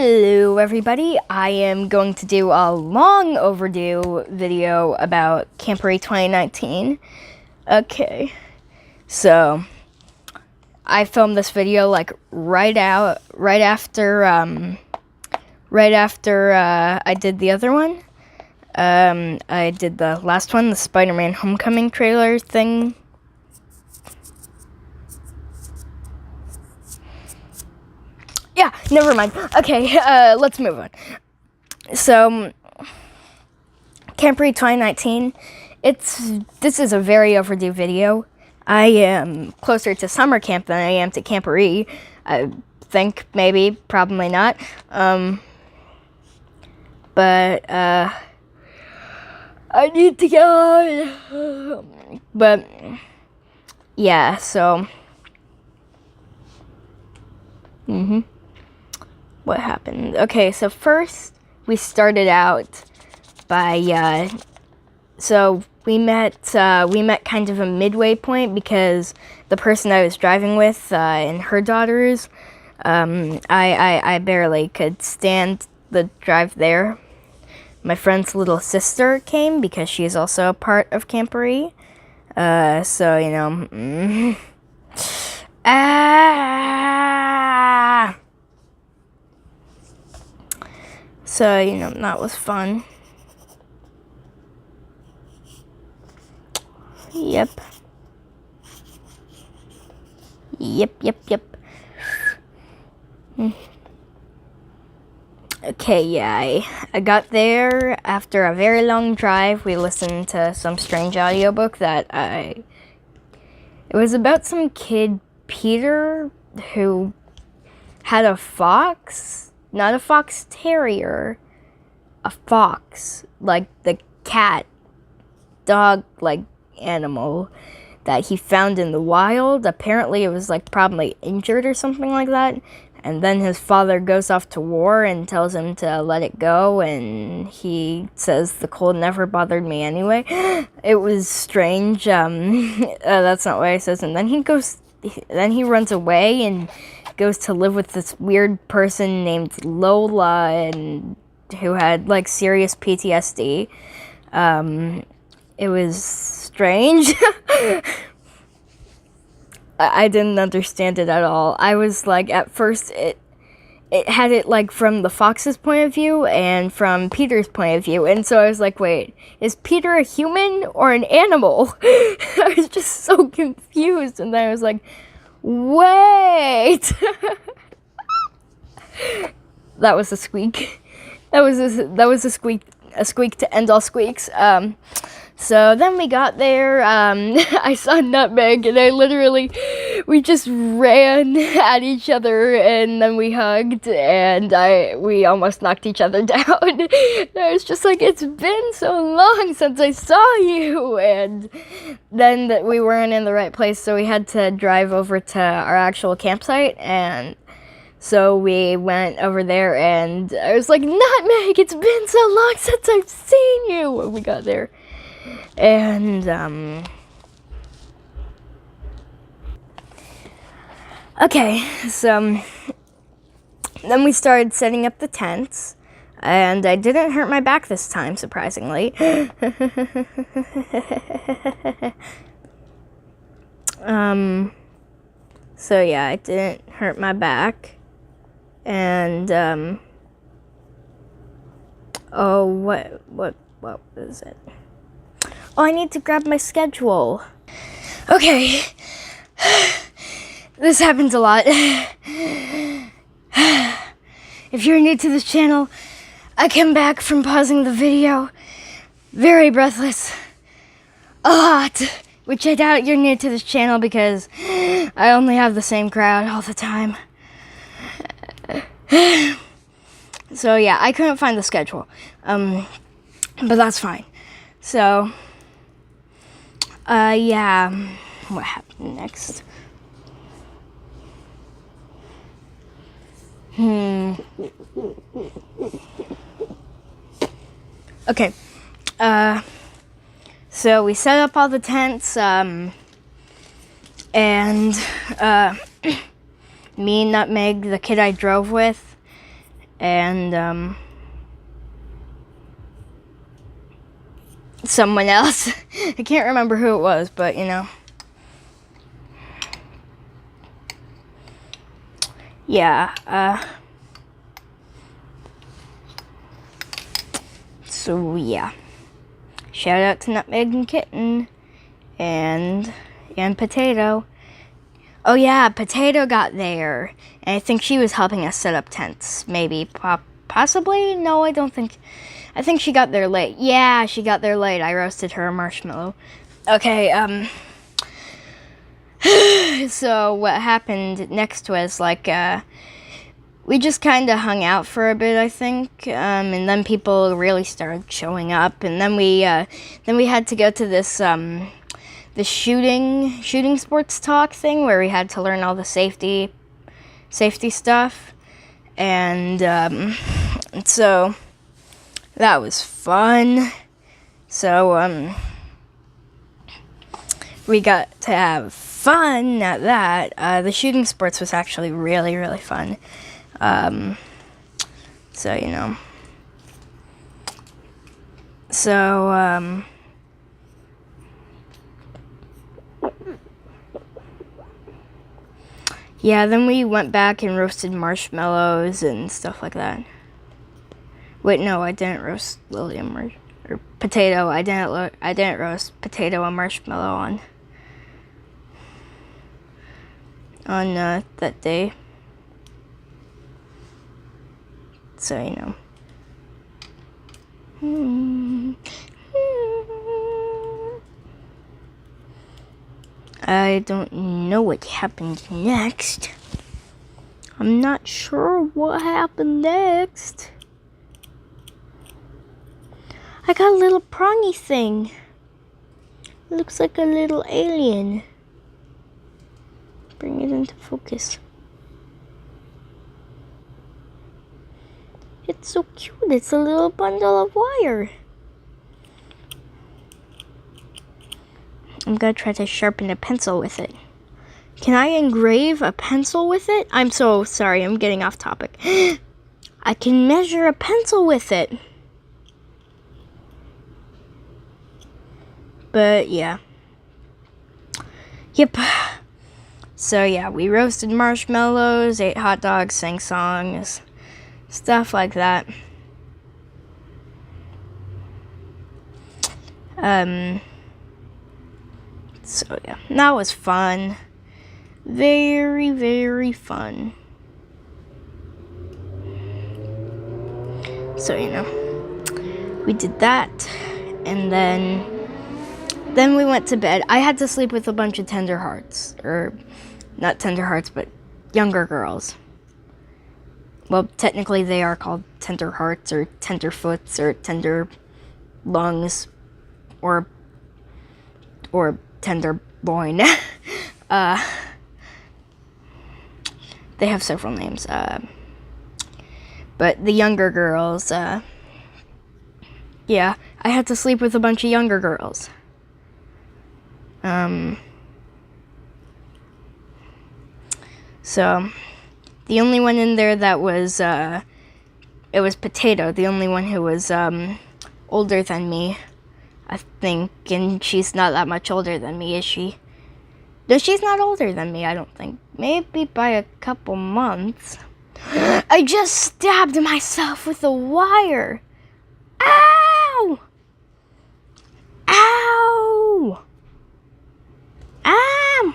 Hello everybody, I am going to do a long overdue video about Camporee 2019. Okay, so I filmed this video like right after I did the other one. I did the last one, the Spider-Man Homecoming trailer thing. Yeah, never mind. Okay, let's move on. So, Camporee 2019, this is a very overdue video. I am closer to summer camp than I am to Camporee. I think, maybe, probably not. But, I need to get on. But, yeah, so, what happened? Okay, so first we started out by so we met kind of a midway point because the person I was driving with and her daughters, I barely could stand the drive there. My friend's little sister came because she is also a part of Camporee. So you know, So, you know, that was fun. Yep. Okay, yeah, I got there after a very long drive. We listened to some strange audiobook that it was about some kid, Peter, who had a fox. Not a fox terrier, a fox, like the cat, dog, like animal that he found in the wild. Apparently it was like probably injured or something like that. And then his father goes off to war and tells him to let it go. And he says the cold never bothered me anyway. It was strange. That's not what he says. And then he runs away and goes to live with this weird person named Lola, and who had like serious PTSD. It was strange. I didn't understand it at all. I was like, at first it had it like from the fox's point of view and from Peter's point of view, and so I was like, wait, is Peter a human or an animal? I was just so confused, and then I was like, wait. That was a squeak. That was a squeak to end all squeaks. So then we got there. I saw Nutmeg, and we just ran at each other, and then we hugged, and we almost knocked each other down. I was just like, it's been so long since I saw you, and then we weren't in the right place, so we had to drive over to our actual campsite, and so we went over there, and I was like, Nutmeg, it's been so long since I've seen you, when we got there. And, okay, so then we started setting up the tents, and I didn't hurt my back this time, surprisingly. So yeah, I didn't hurt my back, and, oh, what was it? Oh, I need to grab my schedule. Okay. This happens a lot. If you're new to this channel, I come back from pausing the video very breathless. A lot. Which I doubt you're new to this channel because I only have the same crowd all the time. So yeah, I couldn't find the schedule. But that's fine. So, yeah, what happened next? Okay, so we set up all the tents, and, me, Nutmeg, the kid I drove with, and someone else. I can't remember who it was, but you know. Yeah, so yeah. Shout out to Nutmeg and Kitten and Potato. Oh yeah, Potato got there, and I think she was helping us set up tents. Maybe, possibly? No, I don't think. I think she got there late. Yeah, she got there late. I roasted her a marshmallow. Okay, so what happened next was like, we just kind of hung out for a bit, I think, and then people really started showing up, and then we had to go to this, the shooting sports talk thing where we had to learn all the safety stuff, and so that was fun. So we got to have fun at that. The shooting sports was actually really, really fun. So, you know. So, yeah, then we went back and roasted marshmallows and stuff like that. Wait, no, I didn't roast William or Potato. I didn't roast Potato and marshmallow on that day. So, you know. I don't know what happened next. I'm not sure what happened next. I got a little prongy thing. It looks like a little alien. Bring it into focus. It's so cute. It's a little bundle of wire. I'm gonna try to sharpen a pencil with it. Can I engrave a pencil with it? I'm so sorry, I'm getting off topic. I can measure a pencil with it. But yeah. Yep. So yeah, we roasted marshmallows, ate hot dogs, sang songs, stuff like that. So yeah, that was fun. Very, very fun. So, you know, we did that, and then we went to bed. I had to sleep with a bunch of tender hearts, or not tender hearts, but younger girls. Well, technically they are called tender hearts, or tender foots, or tender lungs, or tenderloin. They have several names. But the younger girls, yeah, I had to sleep with a bunch of younger girls. So, the only one in there that was, it was Potato, the only one who was, older than me, I think, and she's not that much older than me, is she? No, she's not older than me, I don't think. Maybe by a couple months. I just stabbed myself with a wire. Ow! Ow! Ow!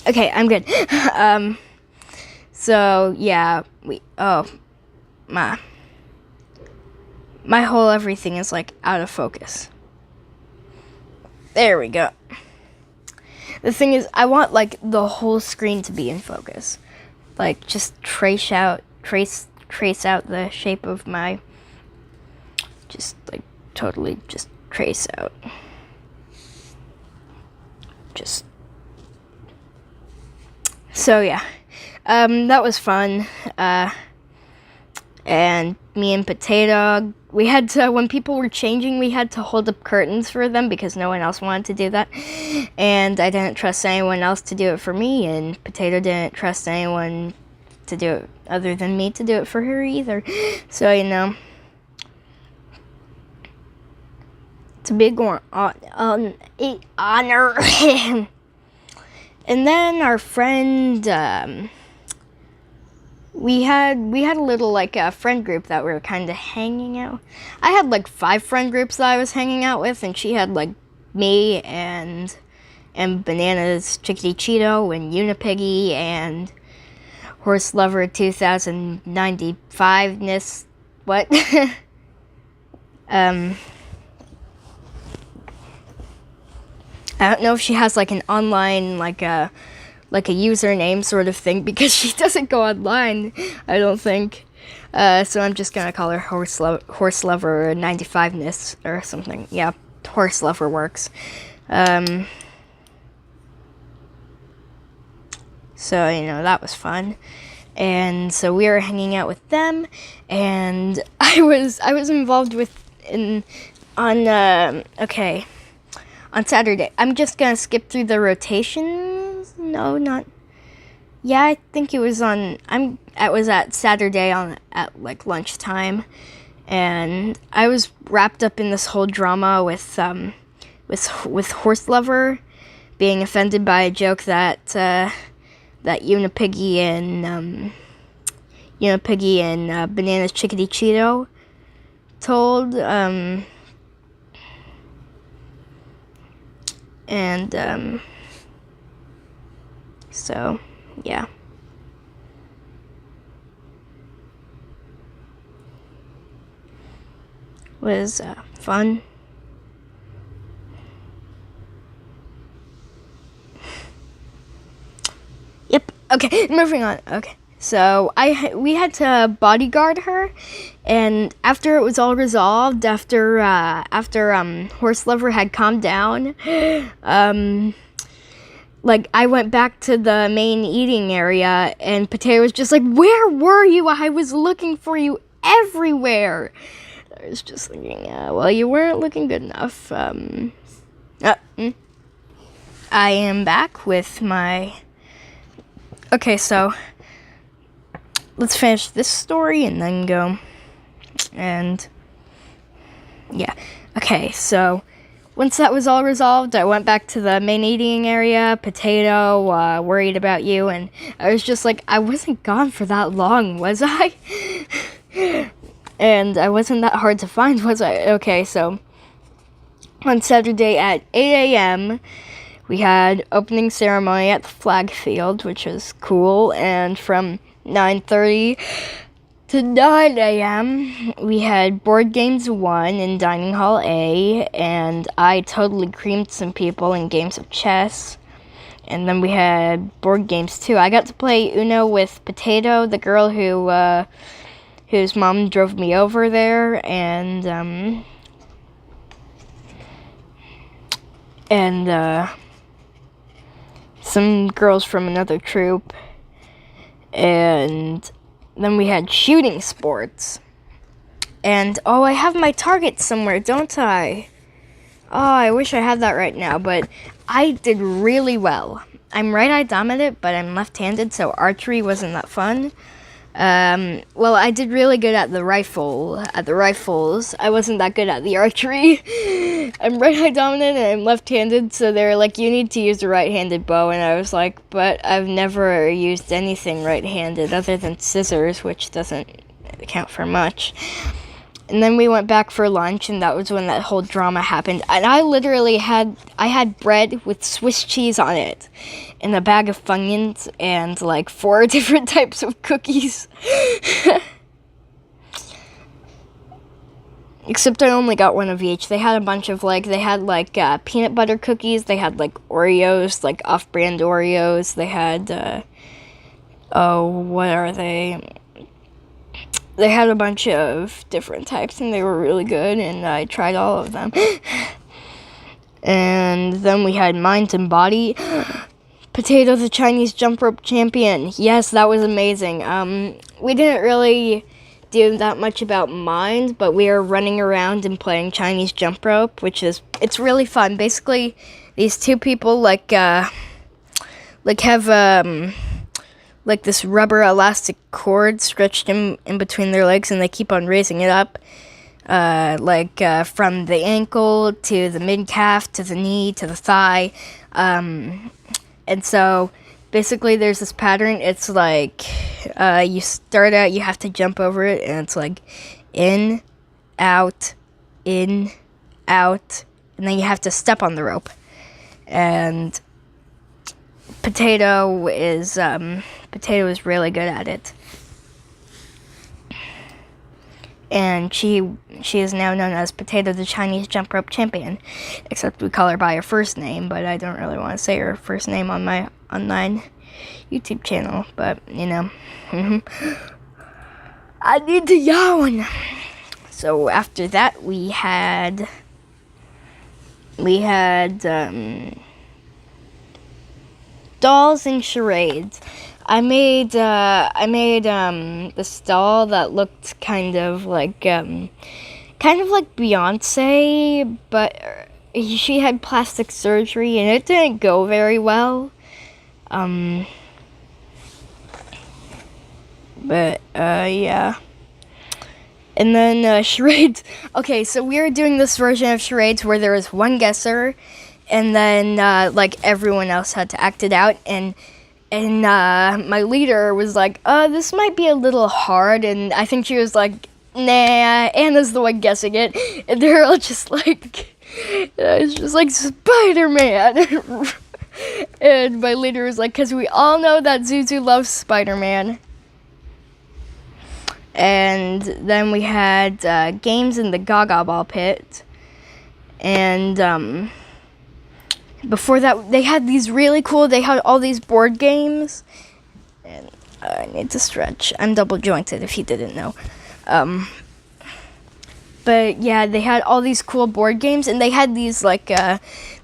Okay, I'm good. So, yeah, my whole everything is, like, out of focus. There we go. The thing is, I want, like, the whole screen to be in focus. Like, just trace out the shape of my, just, like, totally just trace out. Just, so, yeah. That was fun. And me and Potato, we had to, when people were changing, we had to hold up curtains for them because no one else wanted to do that. And I didn't trust anyone else to do it for me, and Potato didn't trust anyone to do it other than me to do it for her either. So, you know, it's a big honor. And then our friend, we had a little like a friend group that we were kind of hanging out. I had like 5 friend groups that I was hanging out with, and she had like me and Bananas Chickadee Cheeto and Unipiggy and Horse Lover 2095ness. What? I don't know if she has like an online like a username sort of thing, because she doesn't go online, I don't think. So I'm just gonna call her Horse Lover 95ness or something. Yeah, Horse Lover works. So, you know, that was fun. And so we were hanging out with them, and I was involved on Saturday. I'm just gonna skip through the rotations. No, not. Yeah, I think it was on. I was at Saturday at like lunchtime, and I was wrapped up in this whole drama with Horse Lover being offended by a joke that Unipiggy and Bananas Chickadee Cheeto told. So, yeah. Was fun. Yep. Okay, moving on. Okay. So we had to bodyguard her, and after it was all resolved, after Horse Lover had calmed down, like I went back to the main eating area, and Potato was just like, "Where were you? I was looking for you everywhere." I was just thinking, well, you weren't looking good enough. I am back with my. Okay, so let's finish this story and then go. And yeah. Okay, so once that was all resolved, I went back to the main eating area. Potato, worried about you, and I was just like, I wasn't gone for that long, was I? And I wasn't that hard to find, was I? Okay, so on Saturday at 8 a.m., we had opening ceremony at the flag field, which was cool, and from 9:30 to 9 a.m., we had board games 1 in Dining Hall A, and I totally creamed some people in games of chess. And then we had board games 2. I got to play Uno with Potato, the girl whose mom drove me over there, and some girls from another troop. And then we had shooting sports. And, I have my target somewhere, don't I? Oh, I wish I had that right now, but I did really well. I'm right-eye dominant, but I'm left-handed, so archery wasn't that fun. Well, I did really good at the rifles. I wasn't that good at the archery. I'm right-eye dominant and I'm left-handed, so they're like, you need to use a right-handed bow, and I was like, but I've never used anything right-handed other than scissors, which doesn't count for much. And then we went back for lunch, and that was when that whole drama happened. And I literally had bread with Swiss cheese on it, and a bag of Funyuns, and like 4 different types of cookies. Except I only got one of each. They had a bunch of peanut butter cookies. They had like Oreos, like off-brand Oreos. They had, what are they? They had a bunch of different types, and they were really good, and I tried all of them. And then we had Mind and Body. Potato, the Chinese jump rope champion. Yes, that was amazing. We didn't really do that much about Mind, but we were running around and playing Chinese jump rope, it's really fun. Basically, these two people have like this rubber elastic cord stretched in between their legs, and they keep on raising it up, from the ankle to the mid calf to the knee to the thigh, and so basically there's this pattern. It's like you start out, you have to jump over it, and it's like in, out, and then you have to step on the rope. And Potato is really good at it, and she is now known as Potato, the Chinese jump rope champion. Except we call her by her first name, but I don't really want to say her first name on my online YouTube channel. But I need to yawn. So after that, we had dolls and charades. I made this doll that looked kind of like Beyonce, but she had plastic surgery and it didn't go very well. Yeah. And then charades. Okay, so we were doing this version of charades where there was one guesser, and then everyone else had to act it out. And my leader was like, this might be a little hard. And I think she was like, nah, Anna's the one guessing it. And they're all just like, it's just like Spider-Man. And my leader was like, because we all know that Zuzu loves Spider-Man. And then we had games in the Gaga Ball pit. And before that, they had these really cool, they had all these board games. And I need to stretch. I'm double jointed if you didn't know. But yeah, they had all these cool board games, and they had these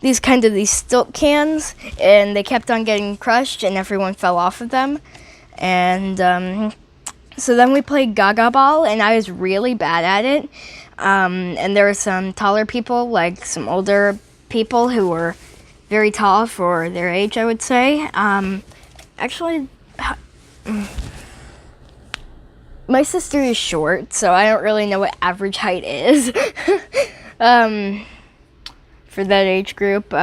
these stilt cans, and they kept on getting crushed, and everyone fell off of them. And so then we played Gaga Ball, and I was really bad at it. And there were some taller people, like some older people who were very tall for their age, I would say. Actually, my sister is short, so I don't really know what average height is for that age group.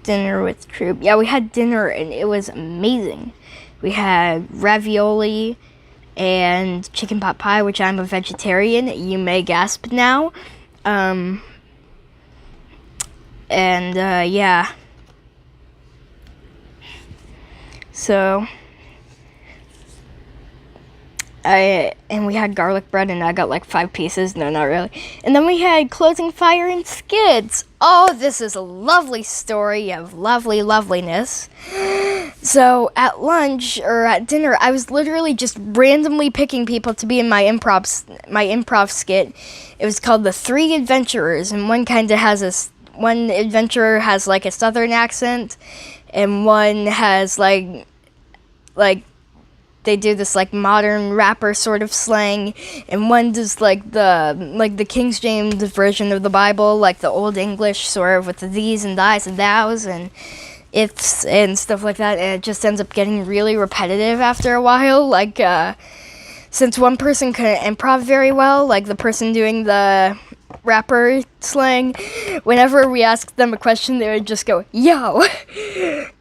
Dinner with troop. Yeah, we had dinner and it was amazing. We had ravioli and chicken pot pie, which I'm a vegetarian. You may gasp now. Yeah. So we had garlic bread, and I got like 5 pieces. No, not really. And then we had closing fire and skits. Oh, this is a lovely story of loveliness. So at lunch or at dinner, I was literally just randomly picking people to be in my improv skit. It was called The Three Adventurers, and one adventurer has like a southern accent, and one has like they do this like modern rapper sort of slang, and one does like the King James version of the Bible, like the Old English sort of with the these and thys and thous and it's and stuff like that, and it just ends up getting really repetitive after a while. Like since one person couldn't improv very well, like the person doing the rapper slang, whenever we asked them a question, they would just go, yo.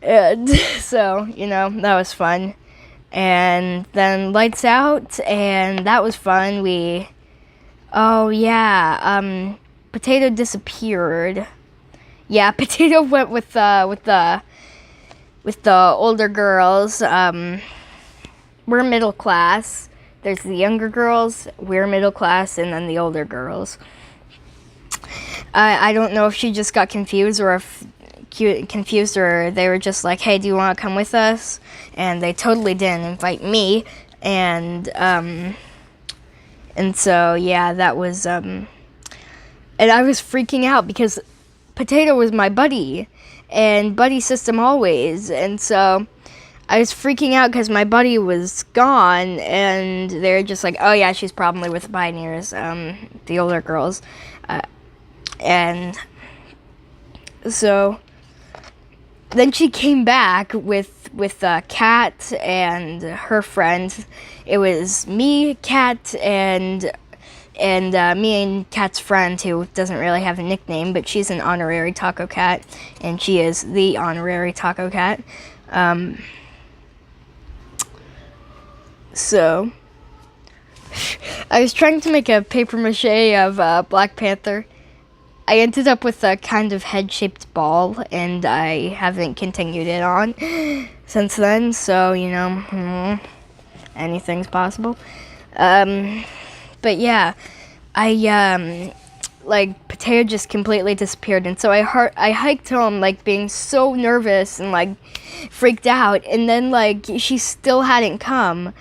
And so, that was fun. And then lights out, and that was fun. Potato disappeared. Yeah, Potato went with the older girls. We're middle class. There's the younger girls, we're middle class, and then the older girls. I don't know if she just got confused or they were just like, hey, do you want to come with us? And they totally didn't invite me. And so, yeah, that was, and I was freaking out because Potato was my buddy, and buddy system always. And so I was freaking out because my buddy was gone, and they were just like, oh yeah, she's probably with the Pioneers, the older girls. And so then she came back with Kat and her friend. It was me, Kat, and me and Kat's friend, who doesn't really have a nickname, but she's an honorary Taco Cat, and she is the honorary Taco Cat. So I was trying to make a paper mache of Black Panther. I ended up with a kind of head-shaped ball, and I haven't continued it on since then, so, you know, anything's possible. But yeah, like, Potato just completely disappeared, and so I hiked home, like, being so nervous and, like, freaked out, and then, like, she still hadn't come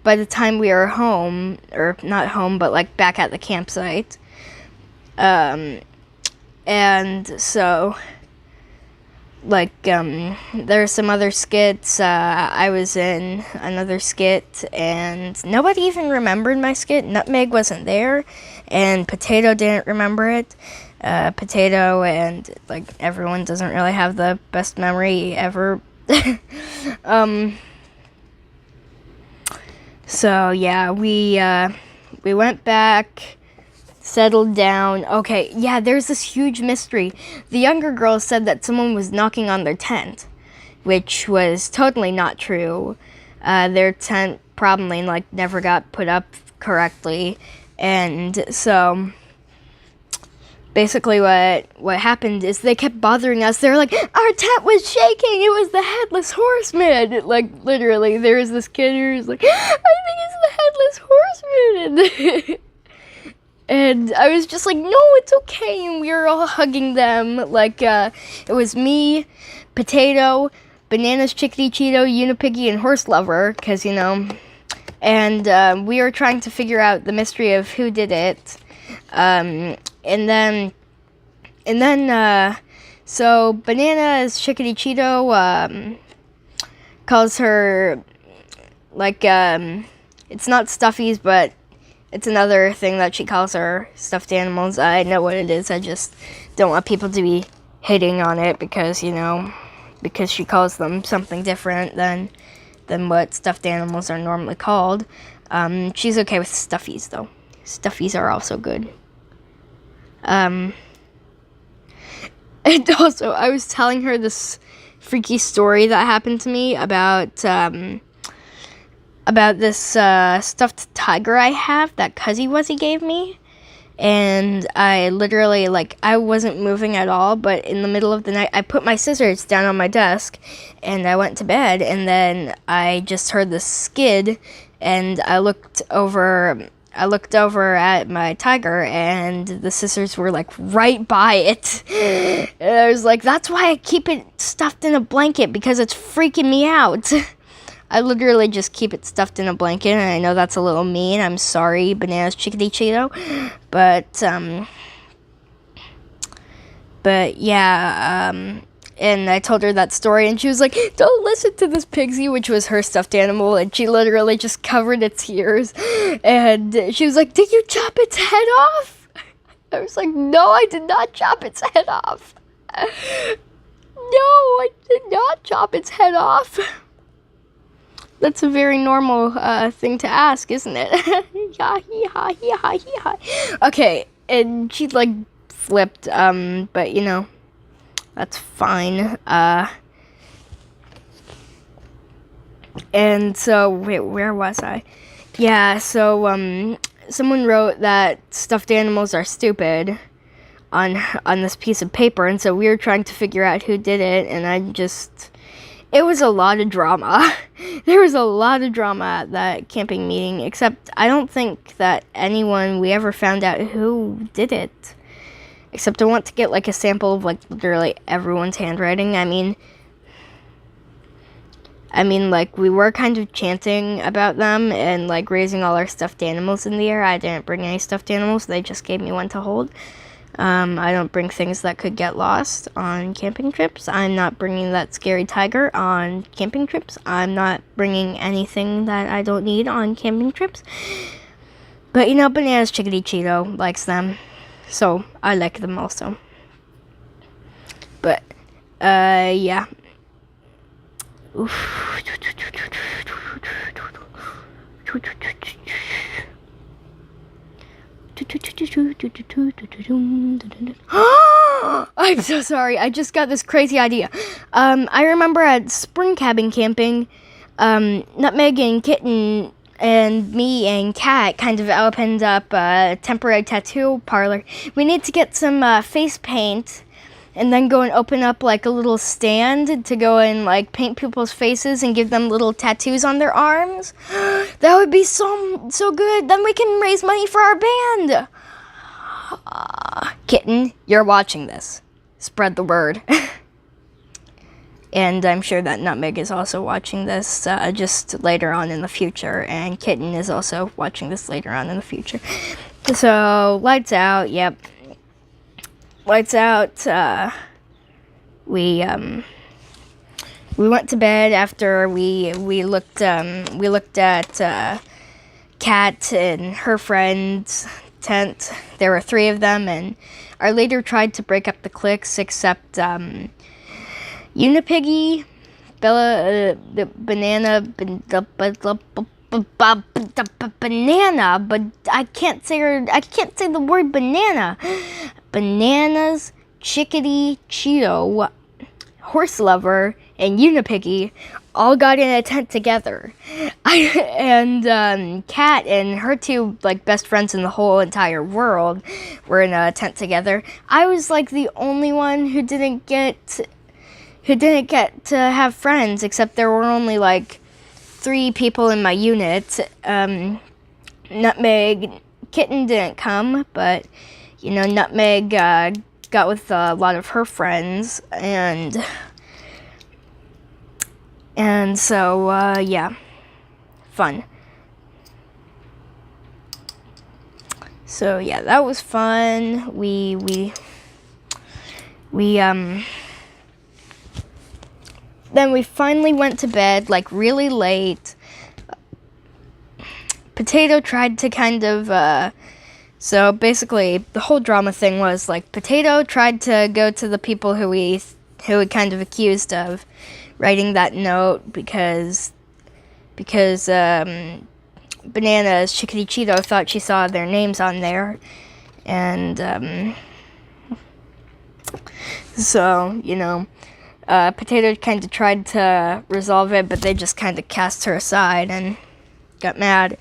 by the time we were home, or not home, but, like, back at the campsite. And so, like, there are some other skits. I was in another skit, and nobody even remembered my skit. Nutmeg wasn't there, and Potato didn't remember it. Potato and, like, everyone doesn't really have the best memory ever. So, yeah, we went back, settled down. Okay, yeah, there's this huge mystery. The younger girls said that someone was knocking on their tent, which was totally not true. Their tent probably, like, never got put up correctly, and so basically what happened is they kept bothering us. They were like, our tent was shaking, it was the Headless Horseman. Like, literally, there was this kid who was like, I think it's the Headless Horseman. And I was just like, no, it's okay. And we were all hugging them. Like, it was me, Potato, Bananas, Chickadee Cheeto, Unipiggy, and Horse Lover. Because, you know. And we were trying to figure out the mystery of who did it. And then, so Bananas, Chickadee Cheeto, calls her, like, it's not Stuffies, but it's another thing that she calls her stuffed animals. I know what it is. I just don't want people to be hating on it because, you know, because she calls them something different than what stuffed animals are normally called. She's okay with Stuffies, though. Stuffies are also good. And also, I was telling her this freaky story that happened to me about this stuffed tiger I have that Cuzzy Wuzzy gave me. And I literally, like, I wasn't moving at all, but in the middle of the night, I put my scissors down on my desk, and I went to bed, and then I just heard this skid, and I looked over at my tiger, and the scissors were, like, right by it. And I was like, that's why I keep it stuffed in a blanket, because it's freaking me out. I literally just keep it stuffed in a blanket, and I know that's a little mean. I'm sorry, Bananas Chickadee Cheeto. But yeah, and I told her that story, and she was like, don't listen to this Pigsy, which was her stuffed animal, and she literally just covered its ears, and she was like, did you chop its head off? I was like, no, I did not chop its head off. No, I did not chop its head off. That's a very normal thing to ask, isn't it? Okay, and she, like, flipped, but, you know, that's fine. And so, wait, where was I? Yeah, so, someone wrote that stuffed animals are stupid on this piece of paper, and so we were trying to figure out who did it, and it was a lot of drama. There was a lot of drama at that camping meeting, except I don't think that we ever found out who did it. Except I want to get, like, a sample of, like, literally everyone's handwriting. I mean, like, we were kind of chanting about them and, like, raising all our stuffed animals in the air. I didn't bring any stuffed animals. They just gave me one to hold. I don't bring things that could get lost on camping trips. I'm not bringing that scary tiger on camping trips. I'm not bringing anything that I don't need on camping trips. But, you know, Bananas Chickadee Cheeto likes them. so I like them also. But yeah. Oof. I'm so sorry. I just got this crazy idea. I remember at spring cabin camping, Nutmeg and Kitten and me and Kat kind of opened up a temporary tattoo parlor. We need to get some face paint and then go and open up like a little stand to go and like paint people's faces and give them little tattoos on their arms. That would be so good. Then we can raise money for our band. Kitten, you're watching this. Spread the word. And I'm sure that Nutmeg is also watching this just later on in the future. And Kitten is also watching this later on in the future. So, lights out, yep. Lights out. We went to bed after we looked at Kat and her friend's tent. There were 3 of them, and our leader tried to break up the cliques except Unipiggy, Bella, the banana, banana, but I can't say the word banana. Bananas, Chickadee, Cheeto, Horse Lover, and Unipiggy all got in a tent together. And Kat and her 2 like best friends in the whole entire world were in a tent together. I was like the only one who didn't get to have friends, except there were only like 3 people in my unit. Nutmeg, Kitten didn't come, but you know, Nutmeg got with a lot of her friends, and so yeah, fun. So yeah, that was fun. Then we finally went to bed, like, really late. Potato tried to kind of, so basically, the whole drama thing was, like, Potato tried to go to the people who we kind of accused of writing that note because Bananas, Chickadee, Cheeto thought she saw their names on there. And, so, you know, Potato kind of tried to resolve it, but they just kind of cast her aside and got mad.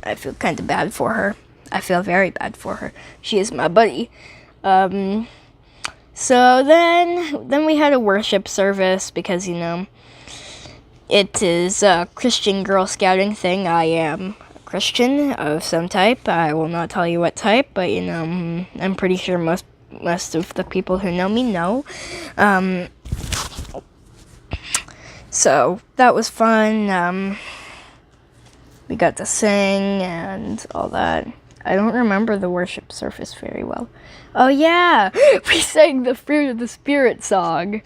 I feel kind of bad for her. I feel very bad for her. She is my buddy. So then we had a worship service because, you know, it is a Christian Girl Scouting thing. I am a Christian of some type. I will not tell you what type, but, you know, I'm pretty sure most of the people who know me know. So that was fun. We got to sing and all that. I don't remember the worship service very well. Oh yeah, we sang the Fruit of the Spirit song.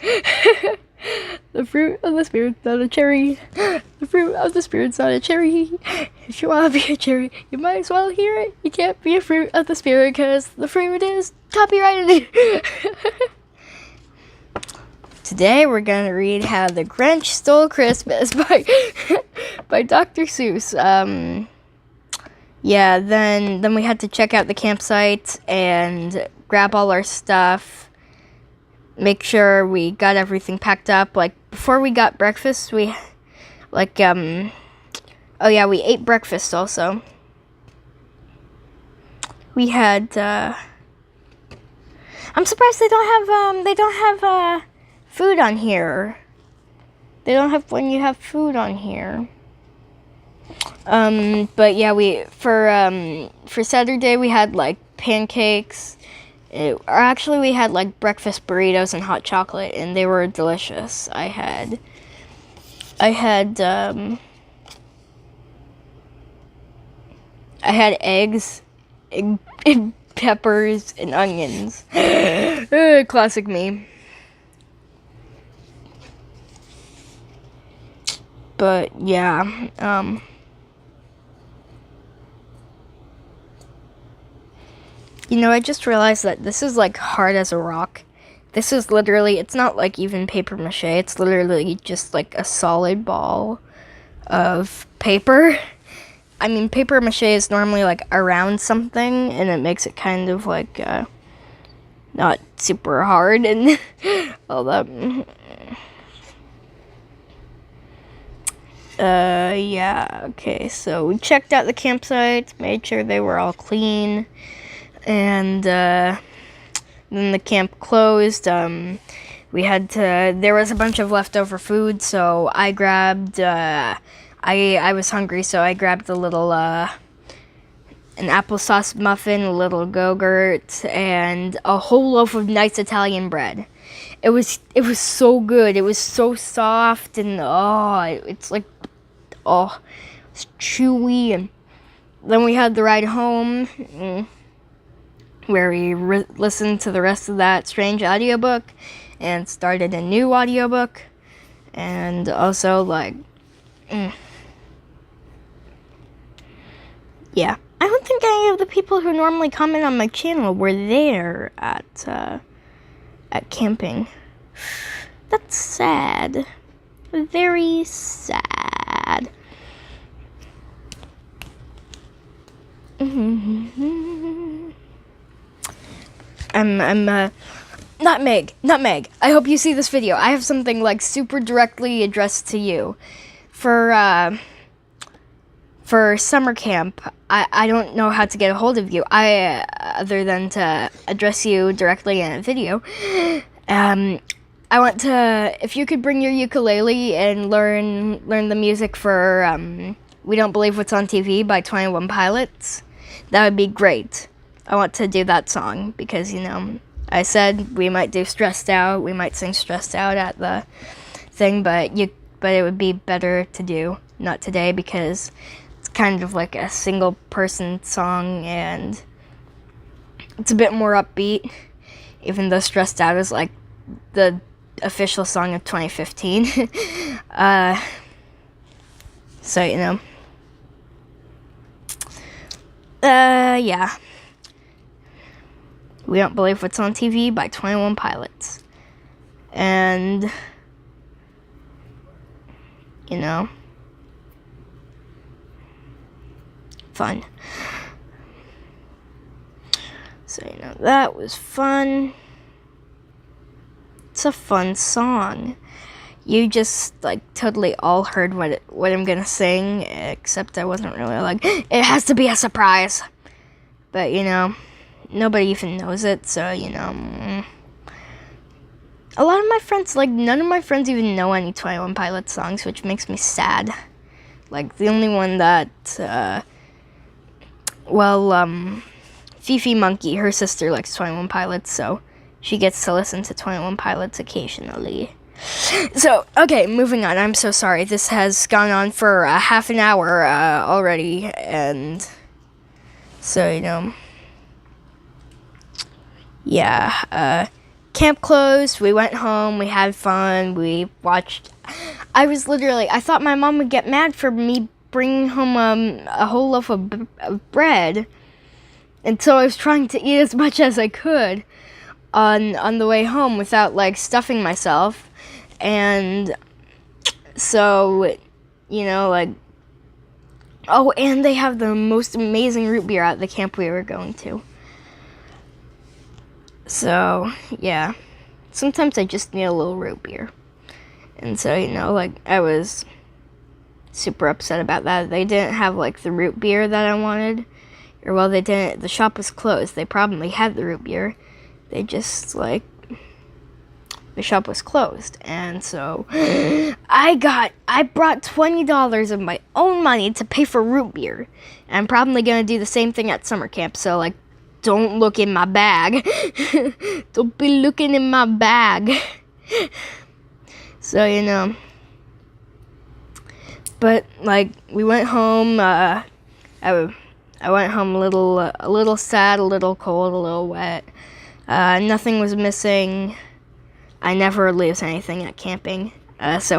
The fruit of the Spirit's not a cherry. The fruit of the Spirit's not a cherry. If you want to be a cherry, you might as well hear it. You can't be a fruit of the Spirit because the fruit is copyrighted. Today we're going to read How the Grinch Stole Christmas by Dr. Seuss. Yeah, then we had to check out the campsite and grab all our stuff. Make sure we got everything packed up. Like, before we got breakfast, we ate breakfast also. We had, I'm surprised they don't have food on here. They don't have when you have food on here. But yeah, for Saturday we had like pancakes. Or actually, we had like breakfast burritos and hot chocolate, and they were delicious. I had eggs, and peppers, and onions. Classic me. But yeah, You know, I just realized that this is like hard as a rock. This is literally, it's not like even paper mache, it's literally just like a solid ball of paper. I mean, paper mache is normally like around something, and it makes it kind of like not super hard and all that. Yeah, okay, so we checked out the campsites, made sure they were all clean, and then the camp closed. We had to, there was a bunch of leftover food, so I grabbed, I was hungry, so I grabbed a little, an applesauce muffin, a little Go-Gurt, and a whole loaf of nice Italian bread. It was so good. It was so soft, and it's like, it's chewy. And then we had the ride home, where we listened to the rest of that strange audiobook and started a new audiobook. And also, like, yeah. I don't think any of the people who normally comment on my channel were there at camping. That's sad. Very sad. Nutmeg. I hope you see this video. I have something like super directly addressed to you. For summer camp, I don't know how to get a hold of you. Other than to address you directly in a video. I want to, if you could bring your ukulele and learn the music for We Don't Believe What's on TV by 21 Pilots, that would be great. I want to do that song because, you know, I said we might do Stressed Out, we might sing Stressed Out at the thing, but it would be better to do not today because it's kind of like a single person song and it's a bit more upbeat, even though Stressed Out is like the official song of 2015. So, you know. Yeah. We Don't Believe What's on TV by 21 Pilots. And, you know, fun. So, you know, that was fun. It's a fun song. You just, like, totally all heard what I'm gonna sing, except I wasn't really like, it has to be a surprise. But, you know, nobody even knows it, so, you know. A lot of my friends, like, none of my friends even know any 21 Pilots songs, which makes me sad. Like, the only one that, Fifi Monkey, her sister likes 21 Pilots, so she gets to listen to 21 Pilots occasionally. So, okay, moving on. I'm so sorry. This has gone on for half an hour already, and so, you know, yeah, camp closed, we went home, we had fun, we watched, I thought my mom would get mad for me bringing home a whole loaf of bread, and so I was trying to eat as much as I could on the way home without, like, stuffing myself. And so, you know, like, oh, and they have the most amazing root beer at the camp we were going to. So, yeah, sometimes I just need a little root beer. And so, you know, like, I was super upset about that. They didn't have, like, the root beer that I wanted. Or, well, they didn't. The shop was closed. They probably had the root beer. They just, like, the shop was closed. And so I brought $20 of my own money to pay for root beer. And I'm probably going to do the same thing at summer camp. So, like, don't look in my bag. Don't be looking in my bag. So, you know. But, like, we went home. I went home a little sad, a little cold, a little wet. Nothing was missing. I never lose anything at camping. So